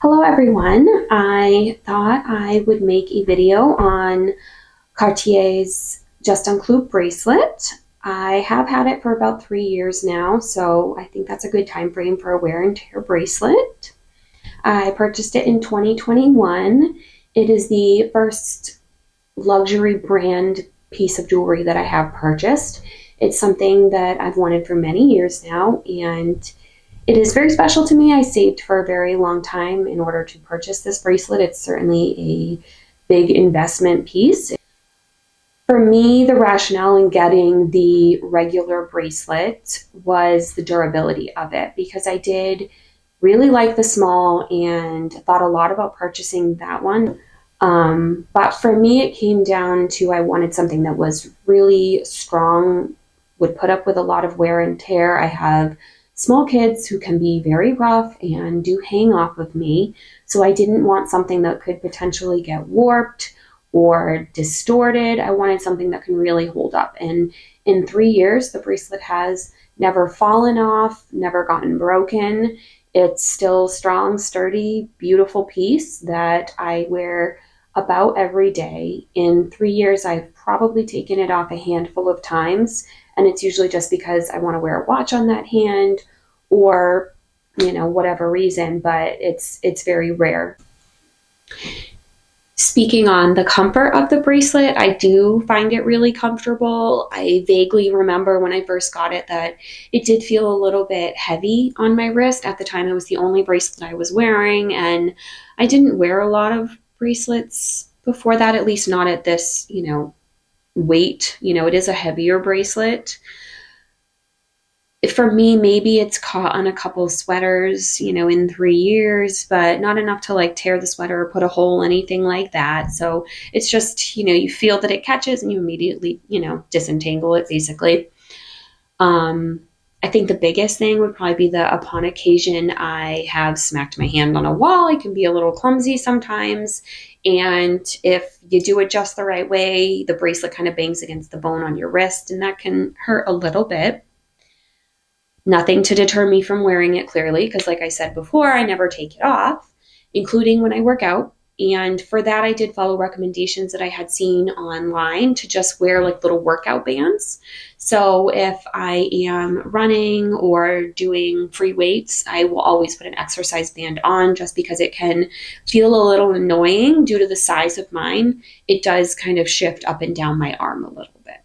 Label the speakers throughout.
Speaker 1: Hello everyone. I thought I would make a video on Cartier's Juste Un Clou bracelet. I have had it for about 3 years now, so I think that's a good time frame for a wear and tear bracelet. I purchased it in 2021. It is the first luxury brand piece of jewelry that I have purchased. It's something that I've wanted for many years now, and it is very special to me. I saved for a very long time in order to purchase this bracelet. It's certainly a big investment piece. For me, the rationale in getting the regular bracelet was the durability of it, because I did really like the small and thought a lot about purchasing that one. But for me, it came down to I wanted something that was really strong, would put up with a lot of wear and tear. I have small kids who can be very rough and do hang off of me. So I didn't want something that could potentially get warped or distorted. I wanted something that can really hold up. And in 3 years, the bracelet has never fallen off, never gotten broken. It's still strong, sturdy, beautiful piece that I wear about every day. In 3 years, I've probably taken it off a handful of times, and it's usually just because I want to wear a watch on that hand or, whatever reason, but it's very rare. Speaking on the comfort of the bracelet, I do find it really comfortable. I vaguely remember when I first got it that it did feel a little bit heavy on my wrist. At the time, it was the only bracelet I was wearing, and I didn't wear a lot of bracelets before that, at least not at this, weight. It is a heavier bracelet. For me, maybe it's caught on a couple sweaters, in 3 years, but not enough to like tear the sweater or put a hole, anything like that. So it's just, you feel that it catches and you immediately, disentangle it basically. I think the biggest thing would probably be that upon occasion I have smacked my hand on a wall. I can be a little clumsy sometimes. And if you do it just the right way, the bracelet kind of bangs against the bone on your wrist, and that can hurt a little bit. Nothing to deter me from wearing it, clearly, because like I said before, I never take it off, including when I work out. And for that, I did follow recommendations that I had seen online to just wear like little workout bands. So if I am running or doing free weights, I will always put an exercise band on, just because it can feel a little annoying due to the size of mine. It does kind of shift up and down my arm a little bit.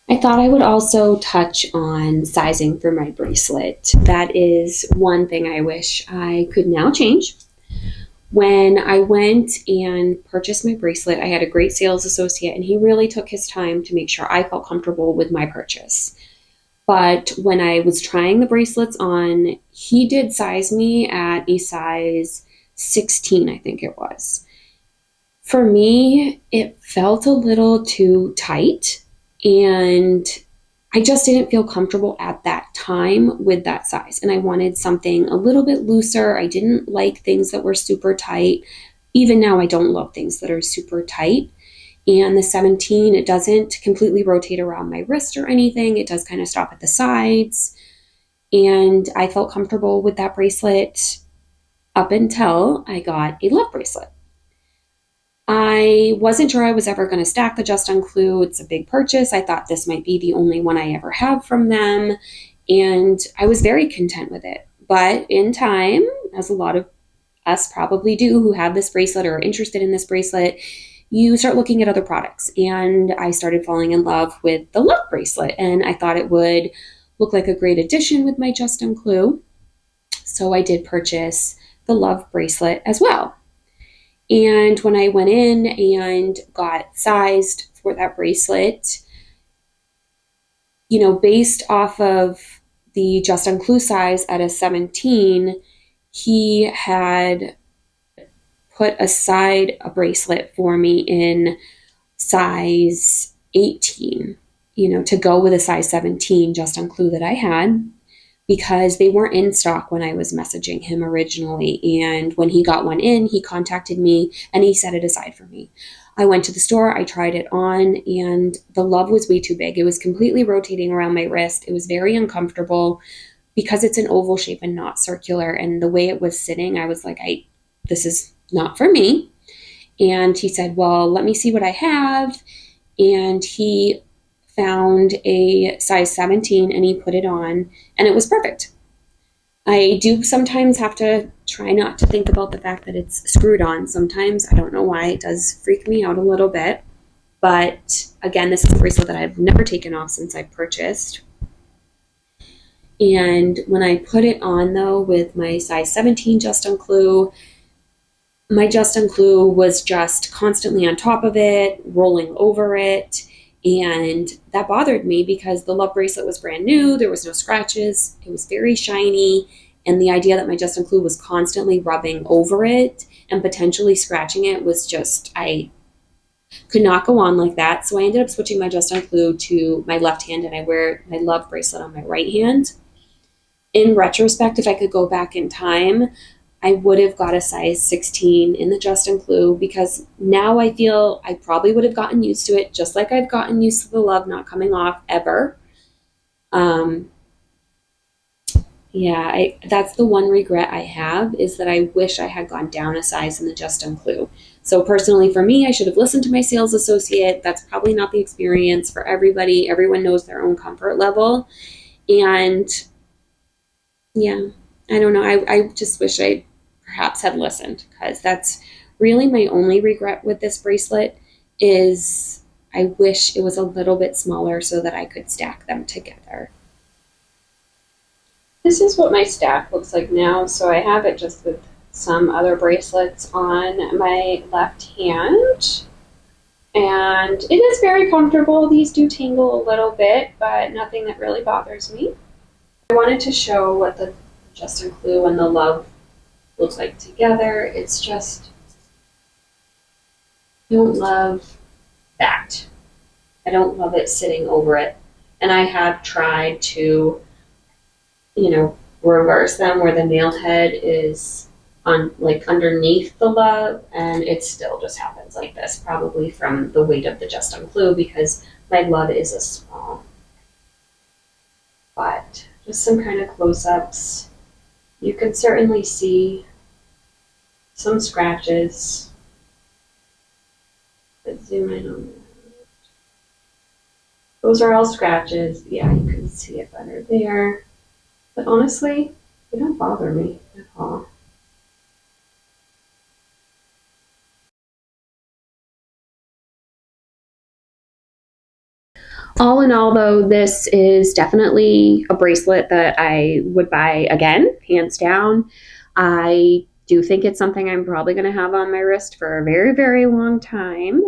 Speaker 1: I thought I would also touch on sizing for my bracelet. That is one thing I wish I could now change. When I went and purchased my bracelet, I had a great sales associate, and he really took his time to make sure I felt comfortable with my purchase. But when I was trying the bracelets on, he did size me at a size 16, I think it was. For me, it felt a little too tight, and I just didn't feel comfortable at that time with that size. And I wanted something a little bit looser. I didn't like things that were super tight. Even now, I don't love things that are super tight. And the 17, it doesn't completely rotate around my wrist or anything. It does kind of stop at the sides. And I felt comfortable with that bracelet up until I got a love bracelet. I wasn't sure I was ever going to stack the Juste Un Clou. It's a big purchase. I thought this might be the only one I ever have from them, and I was very content with it. But in time, as a lot of us probably do who have this bracelet or are interested in this bracelet, you start looking at other products. And I started falling in love with the love bracelet, and I thought it would look like a great addition with my Juste Un Clou. So I did purchase the love bracelet as well. And when I went in and got sized for that bracelet, based off of the Juste Un Clou size at a 17, he had put aside a bracelet for me in size 18, to go with a size 17 Juste Un Clou that I had, because they weren't in stock when I was messaging him originally. And when he got one in, he contacted me and he set it aside for me. I went to the store, I tried it on, and the love was way too big. It was completely rotating around my wrist. It was very uncomfortable. because it's an oval shape and not circular, and the way it was sitting, I was like, this is not for me. And he said, well, let me see what I have. And he found a size 17 and he put it on, and it was perfect. I do sometimes have to try not to think about the fact that it's screwed on. Sometimes, I don't know why, it does freak me out a little bit. But again, this is a bracelet that I've never taken off since I purchased. And when I put it on, though, with my size 17 Juste Un Clou, my Juste Un Clou was just constantly on top of it, rolling over it. And that bothered me because the Love bracelet was brand new. There was no scratches. It was very shiny. And the idea that my Juste Un Clou was constantly rubbing over it and potentially scratching it was just, I could not go on like that. So I ended up switching my Juste Un Clou to my left hand, and I wear my Love bracelet on my right hand. In retrospect, if I could go back in time, I would have got a size 16 in the Juste Un Clou, because now I feel I probably would have gotten used to it, just like I've gotten used to the Love not coming off ever. Yeah, that's the one regret I have, is that I wish I had gone down a size in the Juste Un Clou. So personally, for me, I should have listened to my sales associate. That's probably not the experience for everybody. Everyone knows their own comfort level. And yeah, I don't know. I just wish I perhaps had listened, because that's really my only regret with this bracelet, is I wish it was a little bit smaller so that I could stack them together. This is what my stack looks like now. So I have it just with some other bracelets on my left hand. And it is very comfortable. These do tingle a little bit, but nothing that really bothers me. I wanted to show what the Juste Un Clou and the Love look like together. It's just, I don't love that. I don't love it sitting over it. And I have tried to, reverse them where the nail head is on, like, underneath the Love, and it still just happens like this, probably from the weight of the Juste Un Clou, because my Love is a small. But just some kind of close-ups. You can certainly see some scratches. Let's zoom in on that. Those are all scratches. Yeah, you can see it better there. But honestly, they don't bother me at all. All in all, though, this is definitely a bracelet that I would buy again, hands down. I do think it's something I'm probably going to have on my wrist for a very, very long time.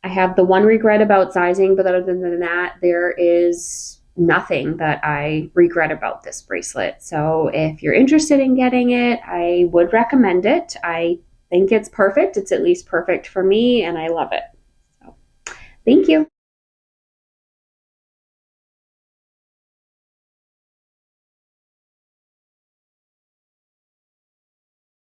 Speaker 1: I have the one regret about sizing, but other than that, there is nothing that I regret about this bracelet. So if you're interested in getting it, I would recommend it. I think it's perfect. It's at least perfect for me, and I love it. So thank you.